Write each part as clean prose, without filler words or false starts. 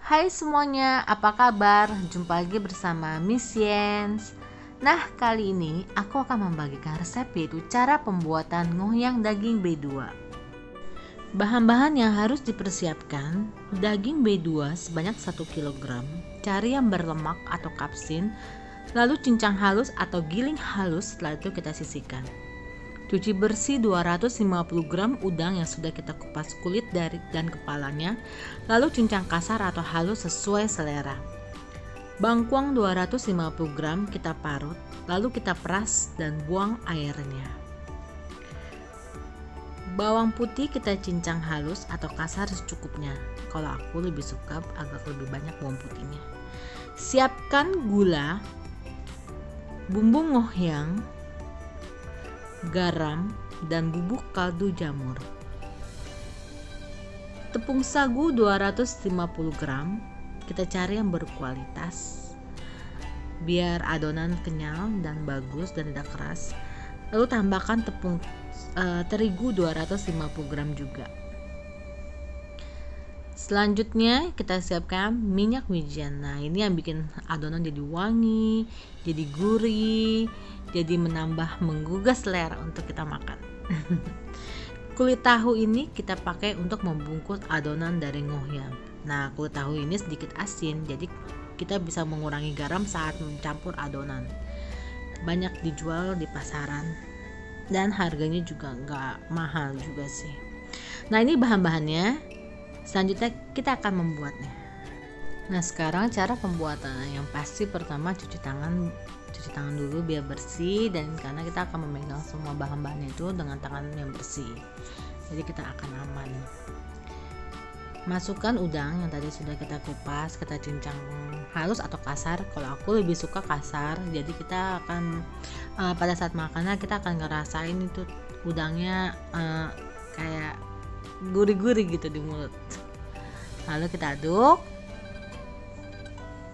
Hai semuanya, apa kabar? Jumpa lagi bersama Miss Yens. Nah, kali ini aku akan membagikan resep, yaitu cara pembuatan ngoyang daging B2. Bahan-bahan yang harus dipersiapkan: daging B2 sebanyak 1 kg, cari yang berlemak atau kapsin, lalu cincang halus atau giling halus, setelah itu kita sisihkan. Cuci bersih 250 gram udang yang sudah kita kupas kulit dan kepalanya, lalu cincang kasar atau halus sesuai selera. Bangkuang 250 gram kita parut, lalu kita peras dan buang airnya. Bawang putih kita cincang halus atau kasar secukupnya. Kalau aku lebih suka agak lebih banyak bawang putihnya. Siapkan gula, bumbu ngoyang, garam, dan bubuk kaldu jamur. Tepung sagu 250 gram, kita cari yang berkualitas biar adonan kenyal dan bagus dan tidak keras. Lalu tambahkan tepung terigu 250 gram juga. Selanjutnya kita siapkan minyak wijen. Nah, ini yang bikin adonan jadi wangi, jadi gurih, jadi menggugah selera untuk kita makan. Kulit tahu ini kita pakai untuk membungkus adonan dari ngoyang. Nah, kulit tahu ini sedikit asin, jadi kita bisa mengurangi garam saat mencampur adonan. Banyak dijual di pasaran dan harganya juga nggak mahal juga sih. Nah, ini bahan-bahannya. Selanjutnya kita akan membuatnya. Nah, sekarang cara pembuatannya, yang pasti pertama cuci tangan dulu biar bersih, dan karena kita akan memegang semua bahan-bahannya itu dengan tangan yang bersih, jadi kita akan aman. Masukkan udang yang tadi sudah kita kupas, kita cincang halus atau kasar. Kalau aku lebih suka kasar, jadi kita akan pada saat makannya kita akan ngerasain itu udangnya kayak gurih-gurih gitu di mulut. Lalu kita aduk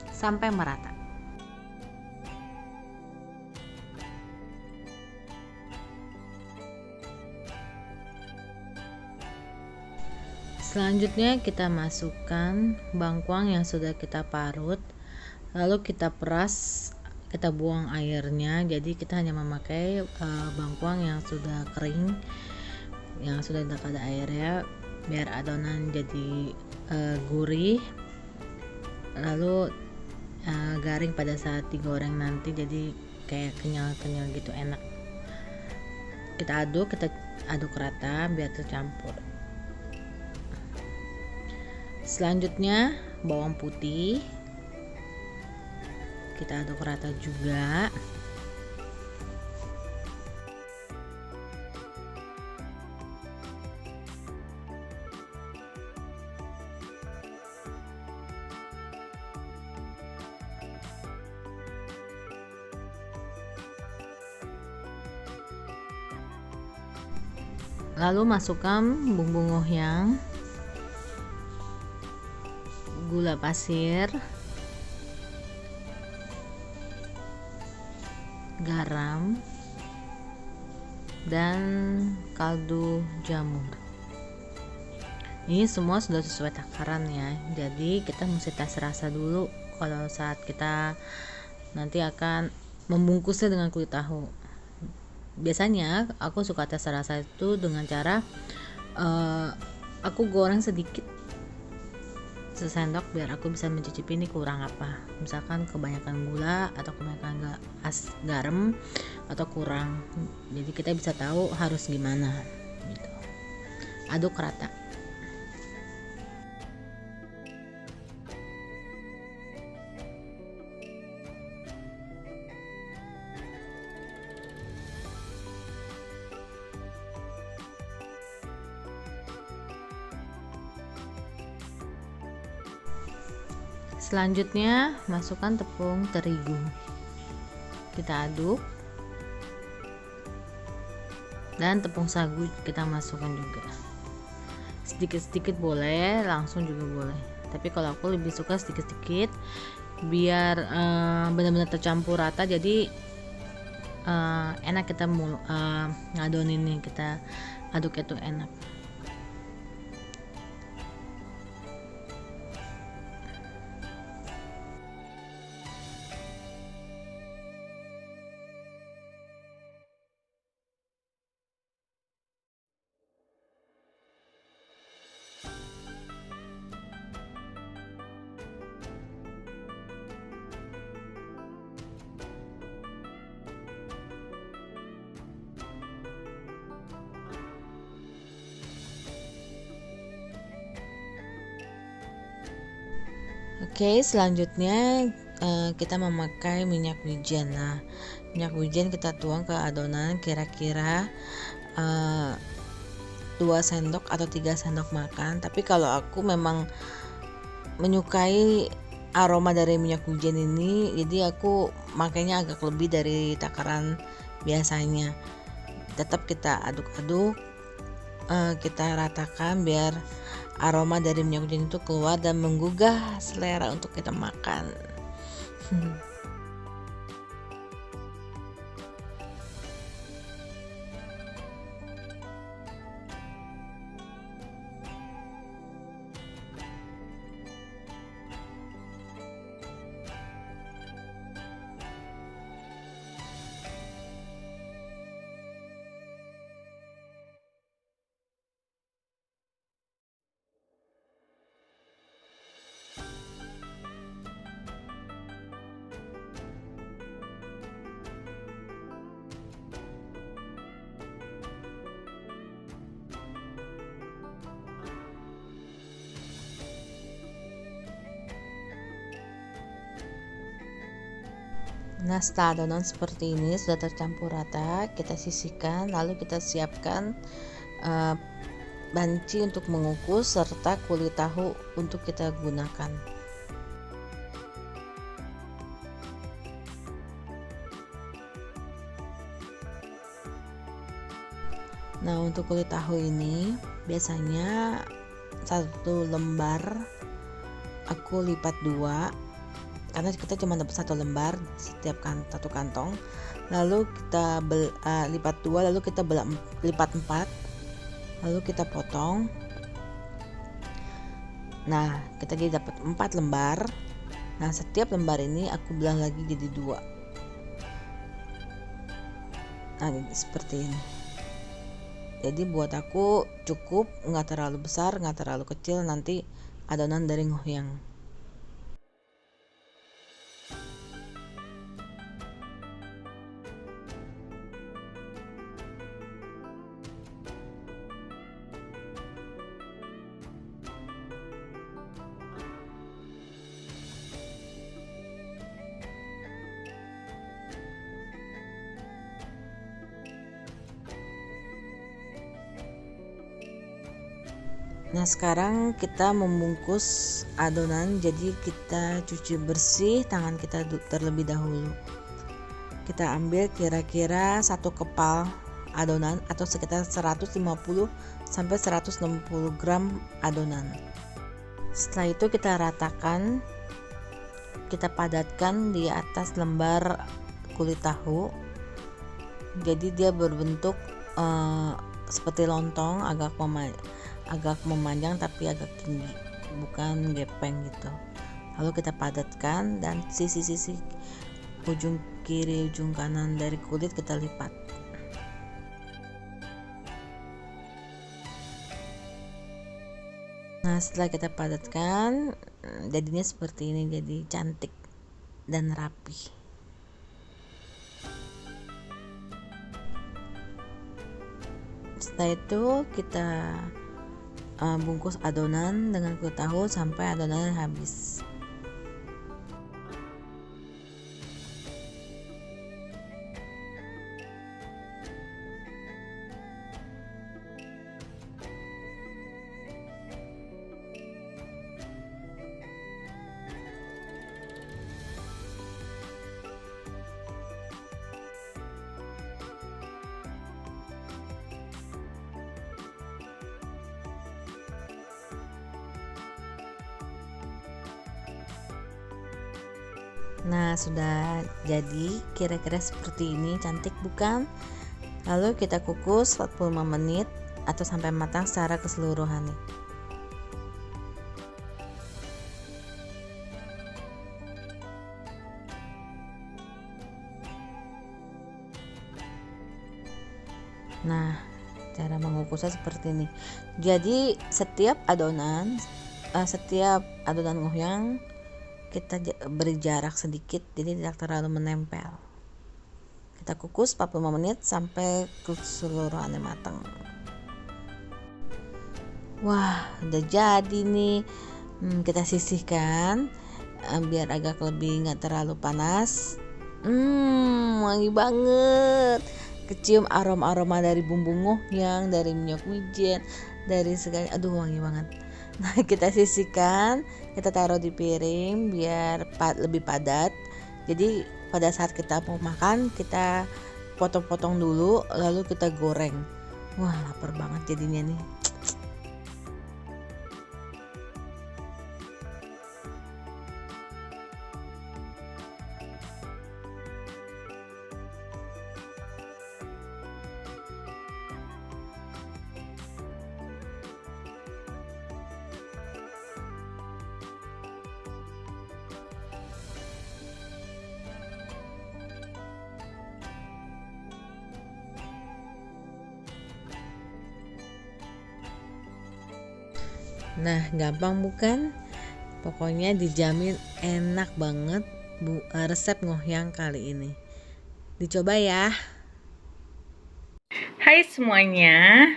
sampai merata. Selanjutnya kita masukkan bangkuang yang sudah kita parut, lalu kita peras, kita buang airnya. Jadi kita hanya memakai bangkuang yang sudah kering, yang sudah tidak ada airnya, biar adonan jadi gurih, lalu garing pada saat digoreng nanti, jadi kayak kenyal-kenyal gitu, enak. Kita aduk rata biar tercampur. Selanjutnya bawang putih kita aduk rata juga. Lalu masukkan bumbu ngoyang, gula pasir, garam, dan kaldu jamur. Ini semua sudah sesuai takaran ya, jadi kita mesti tes rasa dulu kalau saat kita nanti akan membungkusnya dengan kulit tahu. Biasanya aku suka tes rasa itu dengan cara aku goreng sedikit sesendok biar aku bisa mencicipi ini kurang apa, misalkan kebanyakan gula atau kebanyakan garam atau kurang, jadi kita bisa tahu harus gimana gitu. Aduk rata. Selanjutnya masukkan tepung terigu, kita aduk, dan tepung sagu kita masukkan juga. Sedikit-sedikit boleh, langsung juga boleh, tapi kalau aku lebih suka sedikit-sedikit biar benar-benar tercampur rata, jadi enak kita ngadoninnya, kita aduk itu enak. Oke, selanjutnya kita memakai minyak wijen. Nah, minyak wijen kita tuang ke adonan kira-kira 2 sendok atau 3 sendok makan. Tapi kalau aku memang menyukai aroma dari minyak wijen ini, jadi aku makainya agak lebih dari takaran biasanya. Tetap kita aduk-aduk, kita ratakan biar aroma dari minyak wijen itu keluar dan menggugah selera untuk kita makan. Nah, setelah adonan seperti ini sudah tercampur rata, kita sisihkan, lalu kita siapkan banci untuk mengukus serta kulit tahu untuk kita gunakan. Nah, untuk kulit tahu ini biasanya 1 lembar aku lipat 2, karena kita cuma dapat 1 lembar setiap satu kantong. Lalu kita lipat 2, lalu kita lipat 4, lalu kita potong. Nah, kita jadi dapat 4 lembar. Nah, setiap lembar ini aku belah lagi jadi 2. Nah, seperti ini. Jadi buat aku cukup, nggak terlalu besar, nggak terlalu kecil, nanti adonan dari ngohyang. Nah, sekarang kita membungkus adonan, jadi kita cuci bersih tangan kita terlebih dahulu. Kita ambil kira-kira 1 kepal adonan atau sekitar 150 sampai 160 gram adonan. Setelah itu kita ratakan, kita padatkan di atas lembar kulit tahu. Jadi dia berbentuk seperti lontong, agak memanjang tapi agak tinggi, bukan gepeng gitu. Lalu kita padatkan dan sisi-sisi ujung kiri ujung kanan dari kulit kita lipat. Nah, setelah kita padatkan, jadinya seperti ini, jadi cantik dan rapi. Setelah itu kita bungkus adonan dengan kulit tahu sampai adonannya habis. Nah, sudah jadi kira-kira seperti ini, cantik bukan? Lalu kita kukus 45 menit atau sampai matang secara keseluruhan nih. Nah, cara mengukusnya seperti ini. Jadi setiap adonan ngohyang kita beri jarak sedikit, jadi tidak terlalu menempel. Kita kukus 45 menit sampai keseluruhannya matang. Wah, udah jadi nih. Kita sisihkan. biar agak lebih nggak terlalu panas. Wangi banget. Kecium aroma dari bumbu ngohyang, dari minyak wijen, dari segala, aduh wangi banget. Nah, kita sisihkan, kita taruh di piring biar lebih padat. Jadi pada saat kita mau makan, kita potong-potong dulu, lalu kita goreng. Wah, lapar banget jadinya nih. Nah, gampang bukan? Pokoknya dijamin enak banget resep ngohyang kali ini. Dicoba ya. Hai semuanya,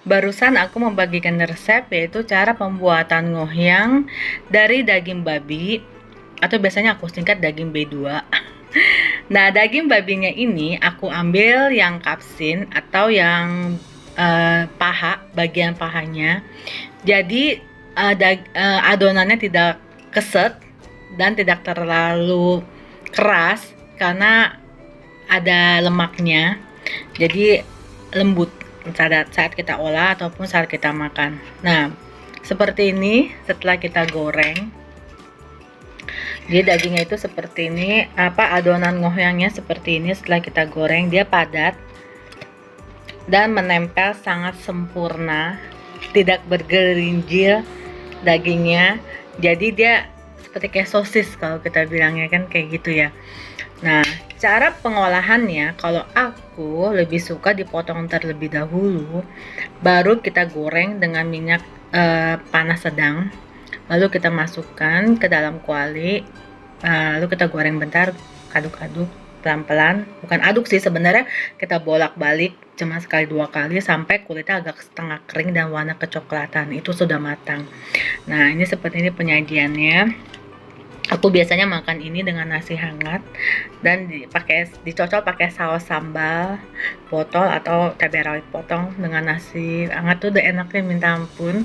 barusan aku membagikan resep yaitu cara pembuatan ngohyang dari daging babi atau biasanya aku singkat daging B2. Nah, daging babinya ini aku ambil yang kapsin atau yang paha, bagian pahanya. Jadi adonannya tidak keset dan tidak terlalu keras karena ada lemaknya. Jadi lembut saat kita olah ataupun saat kita makan. Nah, seperti ini setelah kita goreng. Jadi dagingnya itu seperti ini, adonan ngohyangnya seperti ini setelah kita goreng, dia padat dan menempel sangat sempurna, tidak bergerinjil dagingnya. Jadi dia seperti kayak sosis kalau kita bilangnya kan kayak gitu ya. Nah, cara pengolahannya kalau aku lebih suka dipotong terlebih dahulu, baru kita goreng dengan minyak panas sedang, lalu kita masukkan ke dalam kuali, lalu kita goreng bentar, aduk-aduk pelan-pelan, bukan aduk sih sebenarnya, kita bolak-balik cuma sekali dua kali sampai kulitnya agak setengah kering dan warna kecoklatan, itu sudah matang. Nah, ini seperti ini penyajiannya. Aku biasanya makan ini dengan nasi hangat dan dicocol pakai saus sambal botol atau cabai rawit potong dengan nasi hangat tuh udah enaknya minta ampun.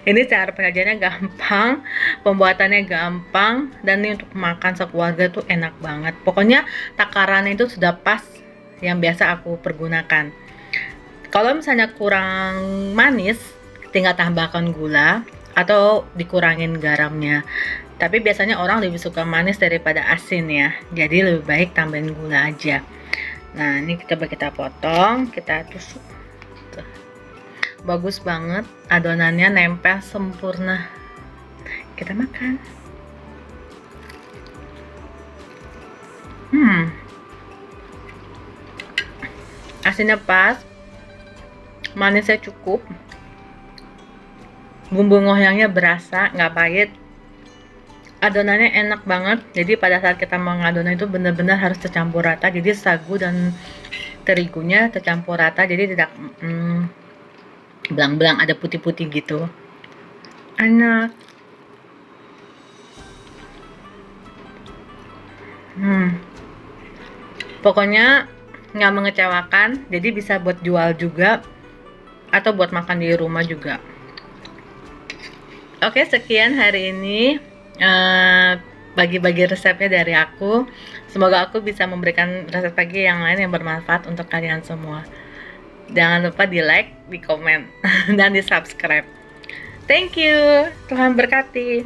Ini cara penyajiannya gampang, pembuatannya gampang, dan ini untuk makan sekeluarga tuh enak banget. Pokoknya takarannya itu sudah pas yang biasa aku pergunakan. Kalau misalnya kurang manis, tinggal tambahkan gula atau dikurangin garamnya. Tapi biasanya orang lebih suka manis daripada asin ya. Jadi lebih baik tambahin gula aja. Nah, ini kita potong, kita tusuk. Bagus banget, adonannya nempel sempurna. Kita makan. Asinnya pas, manisnya cukup, bumbu ngohyangnya berasa, nggak pahit. Adonannya enak banget. Jadi pada saat kita mengadonan itu benar-benar harus tercampur rata. Jadi sagu dan terigunya tercampur rata. Jadi tidak belang-belang ada putih-putih gitu. Enak. Pokoknya nggak mengecewakan. Jadi bisa buat jual juga atau buat makan di rumah juga. Oke, sekian hari ini bagi-bagi resepnya dari aku. Semoga aku bisa memberikan resep lagi yang lain yang bermanfaat untuk kalian semua. Jangan lupa di like, di komen, dan di subscribe. Thank you. Tuhan berkati.